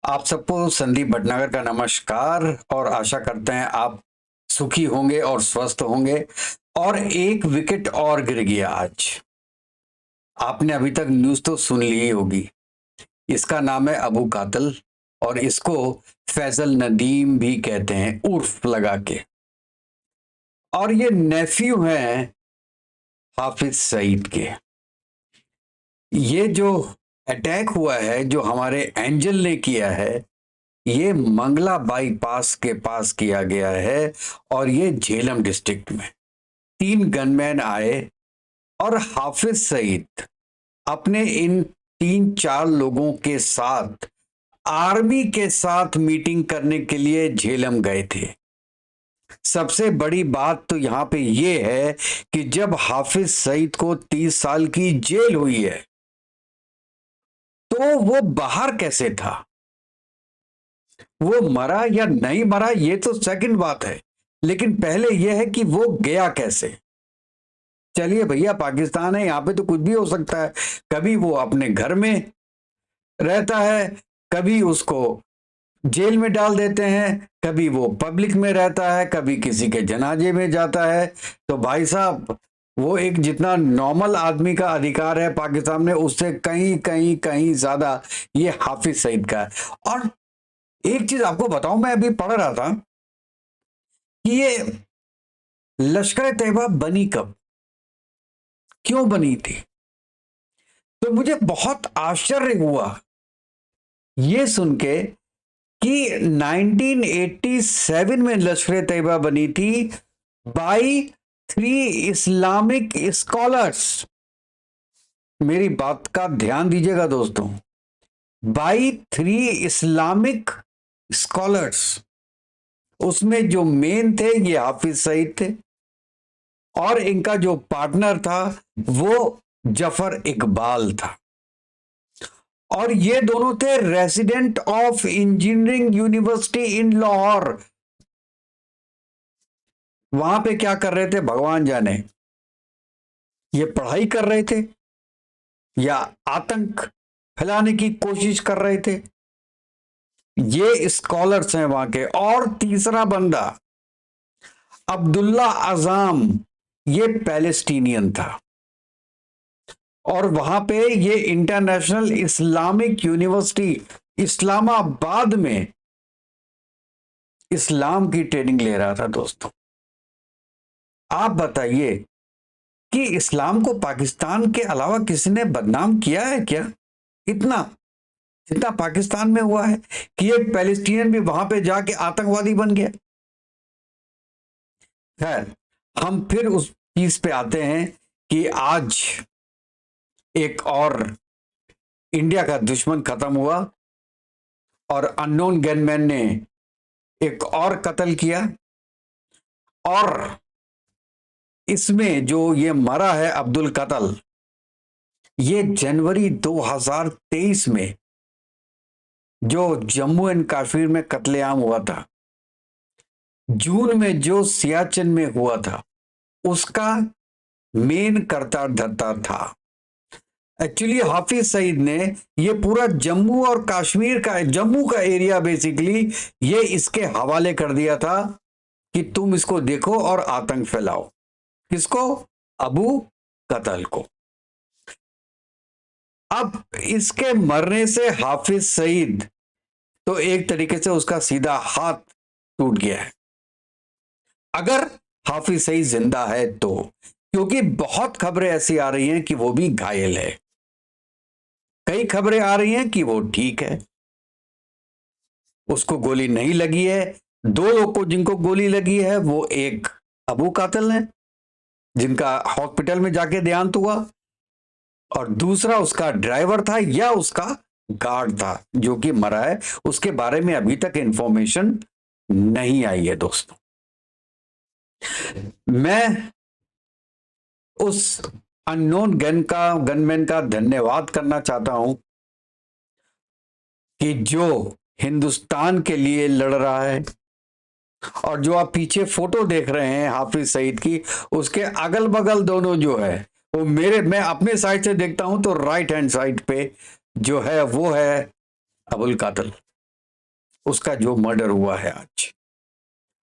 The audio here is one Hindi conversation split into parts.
आप सबको संदीप भटनागर का नमस्कार और आशा करते हैं आप सुखी होंगे और स्वस्थ होंगे। और एक विकेट और गिर गया आज। आपने अभी तक न्यूज़ तो सुन ली ही होगी। इसका नाम है अबू कातल और इसको फैजल नदीम भी कहते हैं उर्फ लगा के। और ये नेफ्यू हैं हाफिज सईद के। ये जो अटैक हुआ है जो हमारे एंजल ने किया है ये मंगला बाईपास के पास किया गया है और ये झेलम डिस्ट्रिक्ट में 3 गनमैन आए और हाफिज सईद अपने इन 3-4 लोगों के साथ आर्मी के साथ मीटिंग करने के लिए झेलम गए थे। सबसे बड़ी बात तो यहां पे ये है कि जब हाफिज सईद को 30 साल की जेल हुई है तो वो बाहर कैसे था। वो मरा या नहीं मरा ये तो सेकंड बात है, लेकिन पहले यह है कि वो गया कैसे। चलिए भैया पाकिस्तान है, यहां पे तो कुछ भी हो सकता है। कभी वो अपने घर में रहता है, कभी उसको जेल में डाल देते हैं, कभी वो पब्लिक में रहता है, कभी किसी के जनाजे में जाता है। तो भाई साहब वो एक जितना नॉर्मल आदमी का अधिकार है पाकिस्तान में उससे कहीं कहीं कहीं ज्यादा ये हाफिज सईद का है। और एक चीज आपको बताऊं, मैं अभी पढ़ रहा था कि ये लश्कर तैयबा बनी कब, क्यों बनी थी। तो मुझे बहुत आश्चर्य हुआ ये सुन के कि 1987 में लश्कर तैयबा बनी थी बाई 3 इस्लामिक स्कॉलर्स। मेरी बात का ध्यान दीजिएगा दोस्तों, बाई 3 इस्लामिक स्कॉलर्स। उसमें जो मेन थे ये हाफिज सईद थे और इनका जो पार्टनर था वो जफर इकबाल था। और ये दोनों थे रेसिडेंट ऑफ इंजीनियरिंग यूनिवर्सिटी इन लाहौर। वहां पे क्या कर रहे थे भगवान जाने, ये पढ़ाई कर रहे थे या आतंक फैलाने की कोशिश कर रहे थे। ये स्कॉलर्स हैं वहां के। और तीसरा बंदा अब्दुल्ला आजाम, ये पैलेस्टीनियन था और वहां पे ये इंटरनेशनल इस्लामिक यूनिवर्सिटी इस्लामाबाद में इस्लाम की ट्रेनिंग ले रहा था। दोस्तों आप बताइए कि इस्लाम को पाकिस्तान के अलावा किसी ने बदनाम किया है क्या इतना जितना पाकिस्तान में हुआ है कि एक पैलेस्टीनियन भी वहां पे जाके आतंकवादी बन गया। खैर हम फिर उस चीज पे आते हैं कि आज एक और इंडिया का दुश्मन खत्म हुआ और अननोन गनमैन ने एक और कत्ल किया। और इसमें जो ये मरा है अब्दुल कत्ल, ये जनवरी 2023 में जो जम्मू एंड कश्मीर में कत्लेआम हुआ था, जून में जो सियाचिन में हुआ था, उसका मेन करता धरता था। एक्चुअली हाफिज सईद ने ये पूरा जम्मू और कश्मीर का, जम्मू का एरिया बेसिकली ये इसके हवाले कर दिया था कि तुम इसको देखो और आतंक फैलाओ। किसको? अबू कत्ल को। अब इसके मरने से हाफिज सईद तो एक तरीके से उसका सीधा हाथ टूट गया है, अगर हाफिज सईद जिंदा है तो, क्योंकि बहुत खबरें ऐसी आ रही हैं कि वो भी घायल है। कई खबरें आ रही हैं कि वो ठीक है, उसको गोली नहीं लगी है। 2 लोग को जिनको गोली लगी है वो एक अबू कातिल है जिनका हॉस्पिटल में जाके देहांत हुआ, और दूसरा उसका ड्राइवर था या उसका गार्ड था जो कि मरा है। उसके बारे में अभी तक इंफॉर्मेशन नहीं आई है। दोस्तों मैं उस अननोन गनमैन का धन्यवाद करना चाहता हूं कि जो हिंदुस्तान के लिए लड़ रहा है। और जो आप पीछे फोटो देख रहे हैं हाफिज सईद की, उसके अगल बगल दोनों जो है वो मैं अपने साइड से देखता हूं तो राइट हैंड साइड पे जो है वो है अबुल कातिल। उसका जो मर्डर हुआ है आज।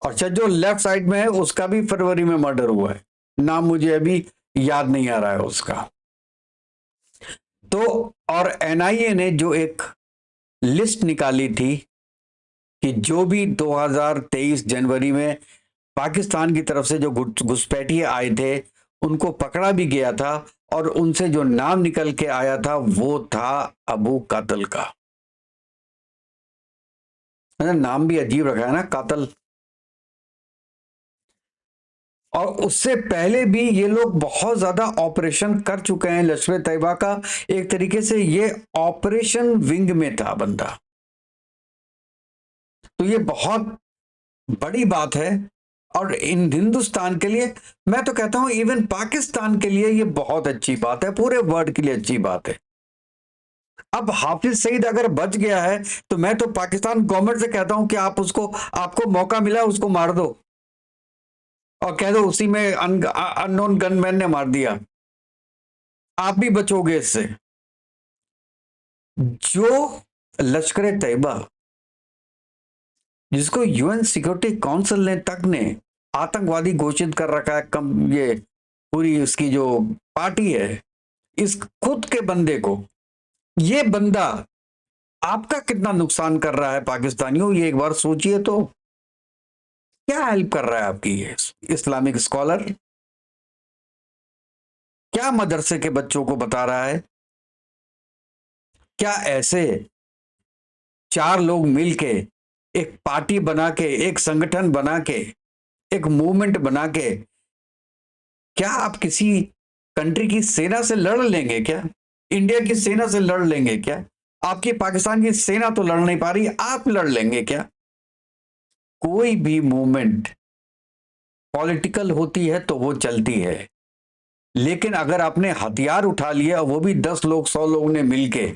और अच्छा, जो लेफ्ट साइड में है उसका भी फरवरी में मर्डर हुआ है, नाम मुझे अभी याद नहीं आ रहा है उसका। तो और एनआईए ने जो एक लिस्ट निकाली थी कि जो भी 2023 जनवरी में पाकिस्तान की तरफ से जो घुसपैठिए आए थे उनको पकड़ा भी गया था, और उनसे जो नाम निकल के आया था वो था अबू कातल का। नाम भी अजीब रखा है ना, कातल। और उससे पहले भी ये लोग बहुत ज्यादा ऑपरेशन कर चुके हैं। लश्कर तैयबा का एक तरीके से ये ऑपरेशन विंग में था बंदा। तो ये बहुत बड़ी बात है, और इन हिंदुस्तान के लिए, मैं तो कहता हूं इवन पाकिस्तान के लिए ये बहुत अच्छी बात है, पूरे वर्ल्ड के लिए अच्छी बात है। अब हाफिज सईद अगर बच गया है तो मैं तो पाकिस्तान गवर्नमेंट से कहता हूं कि आप उसको, आपको मौका मिला उसको मार दो, और कह दो उसी में अननोन गनमैन ने मार दिया, आप भी बचोगे इससे। जो लश्कर तैयबा, जिसको यूएन सिक्योरिटी काउंसिल ने तक ने आतंकवादी घोषित कर रखा है, कम ये पूरी उसकी जो पार्टी है, इस खुद के बंदे को, ये बंदा आपका कितना नुकसान कर रहा है पाकिस्तानियों, ये एक बार सोचिए तो। क्या हेल्प कर रहा है आपकी ये इस्लामिक स्कॉलर? क्या मदरसे के बच्चों को बता रहा है? क्या ऐसे चार लोग मिलके एक पार्टी बना के, एक संगठन बना के, एक मूवमेंट बना के, क्या आप किसी कंट्री की सेना से लड़ लेंगे क्या? इंडिया की सेना से लड़ लेंगे क्या? आपकी पाकिस्तान की सेना तो लड़ नहीं पा रही, आप लड़ लेंगे क्या? कोई भी मूवमेंट पॉलिटिकल होती है तो वो चलती है, लेकिन अगर आपने हथियार उठा लिया, वो भी 10 लोग 100 लोगों ने मिलके,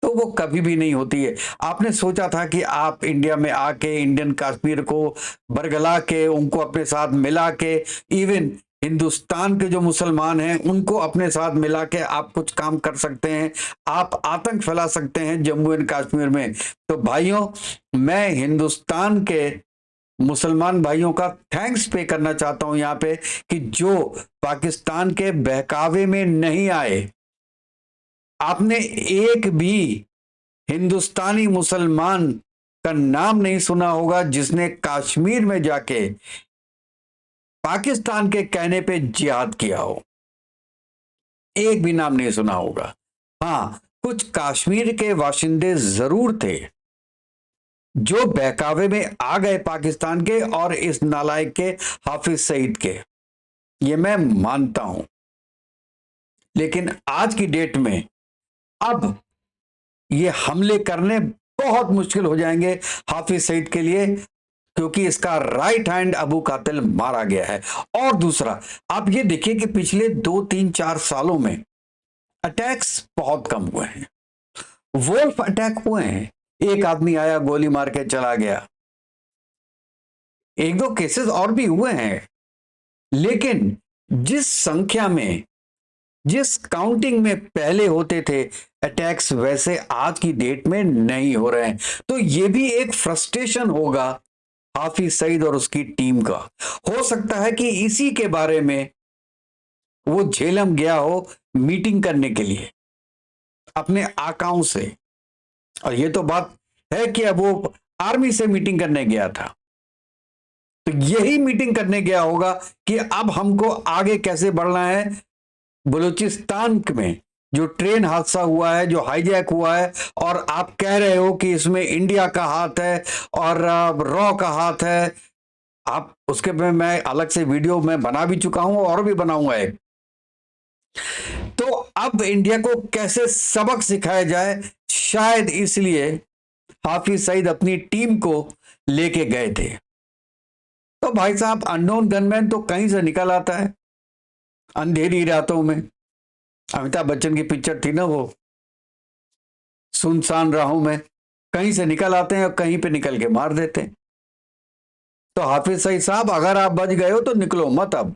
तो वो कभी भी नहीं होती है। आपने सोचा था कि आप इंडिया में आके इंडियन कश्मीर को बरगला के, उनको अपने साथ मिला के, इवन हिंदुस्तान के जो मुसलमान हैं उनको अपने साथ मिला के आप कुछ काम कर सकते हैं, आप आतंक फैला सकते हैं जम्मू एंड कश्मीर में। तो भाइयों, मैं हिंदुस्तान के मुसलमान भाइयों का थैंक्स पे करना चाहता हूं यहां पे, कि जो पाकिस्तान के बहकावे में नहीं आए। आपने एक भी हिंदुस्तानी मुसलमान का नाम नहीं सुना होगा जिसने कश्मीर में जाके पाकिस्तान के कहने पे जिहाद किया हो, एक भी नाम नहीं सुना होगा। हां, कुछ कश्मीर के बाशिंदे जरूर थे जो बहकावे में आ गए पाकिस्तान के और इस नालायक के हाफिज सईद के, ये मैं मानता हूं। लेकिन आज की डेट में अब ये हमले करने बहुत मुश्किल हो जाएंगे हाफिज सईद के लिए, क्योंकि इसका राइट हैंड अबू कातिल मारा गया है। और दूसरा, आप ये देखिए कि पिछले 2 3 4 सालों में अटैक्स बहुत कम हुए हैं। वोल्फ अटैक हुए हैं, एक आदमी आया गोली मार के चला गया, एक दो केसेस और भी हुए हैं, लेकिन जिस संख्या में, जिस काउंटिंग में पहले होते थे अटैक्स, वैसे आज की डेट में नहीं हो रहे हैं। तो ये भी एक फ्रस्ट्रेशन होगा हाफिज सईद और उसकी टीम का। हो सकता है कि इसी के बारे में वो झेलम गया हो मीटिंग करने के लिए अपने आकाओं से, और ये तो बात है कि अब वो आर्मी से मीटिंग करने गया था, तो यही मीटिंग करने गया होगा कि अब हमको आगे कैसे बढ़ना है। बलूचिस्तान में जो ट्रेन हादसा हुआ है, जो हाईजैक हुआ है, और आप कह रहे हो कि इसमें इंडिया का हाथ है और रॉ का हाथ है, आप उसके में मैं अलग से वीडियो में बना भी चुका हूं और भी बनाऊंगा एक। तो अब इंडिया को कैसे सबक सिखाया जाए, शायद इसलिए हाफिज सईद अपनी टीम को लेके गए थे। तो भाई साहब, अननोन गनमैन तो कहीं से निकल आता है अंधेरी रातों में। अमिताभ बच्चन की पिक्चर थी ना वो, सुनसान राहों में, कहीं से निकल आते हैं और कहीं पे निकल के मार देते हैं। तो हाफिज सईद साहब, अगर आप बच गए हो तो निकलो मत। अब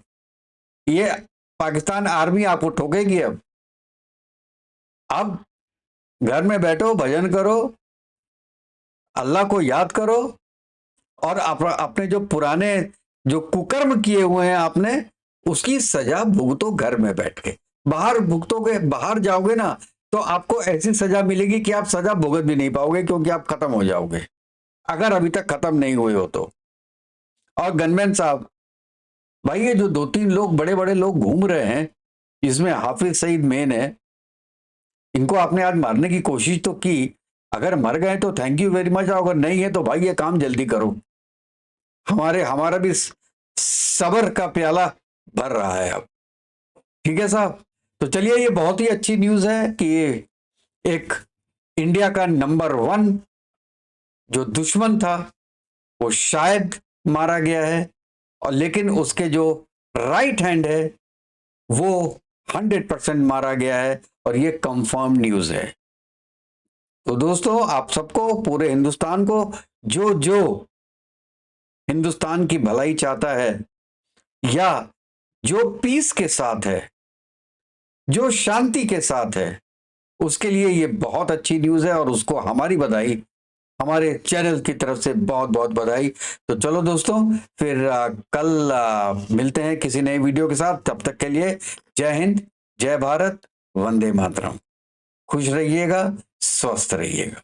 ये पाकिस्तान आर्मी आपको ठोकेगी। अब घर में बैठो, भजन करो, अल्लाह को याद करो और अपने जो पुराने जो कुकर्म किए हुए हैं आपने, उसकी सजा भुगतो घर में बैठ के। बाहर भुगतोगे, बाहर जाओगे ना तो आपको ऐसी सजा मिलेगी कि आप सजा भुगत भी नहीं पाओगे, क्योंकि आप खत्म हो जाओगे, अगर अभी तक खत्म नहीं हुए हो तो। और गनमैन साहब, भाई ये जो 2-3 लोग बड़े बड़े लोग घूम रहे हैं, इसमें हाफिज सईद मेन है, इनको आपने आज मारने की कोशिश तो की, अगर मर गए तो थैंक यू वेरी मच, अगर नहीं है तो भाई ये काम जल्दी करो। हमारा भी सबर का प्याला भर रहा है अब। ठीक है साहब, तो चलिए, ये बहुत ही अच्छी न्यूज है कि एक इंडिया का नंबर 1 जो दुश्मन था वो शायद मारा गया है, और लेकिन उसके जो राइट हैंड है वो 100% मारा गया है, और ये कंफर्म न्यूज है। तो दोस्तों, आप सबको, पूरे हिंदुस्तान को, जो जो हिंदुस्तान की भलाई चाहता है या जो पीस के साथ है, जो शांति के साथ है, उसके लिए ये बहुत अच्छी न्यूज है, और उसको हमारी बधाई, हमारे चैनल की तरफ से बहुत बहुत बधाई। तो चलो दोस्तों, फिर कल मिलते हैं किसी नए वीडियो के साथ। तब तक के लिए जय हिंद, जय भारत, वंदे मातरम। खुश रहिएगा, स्वस्थ रहिएगा।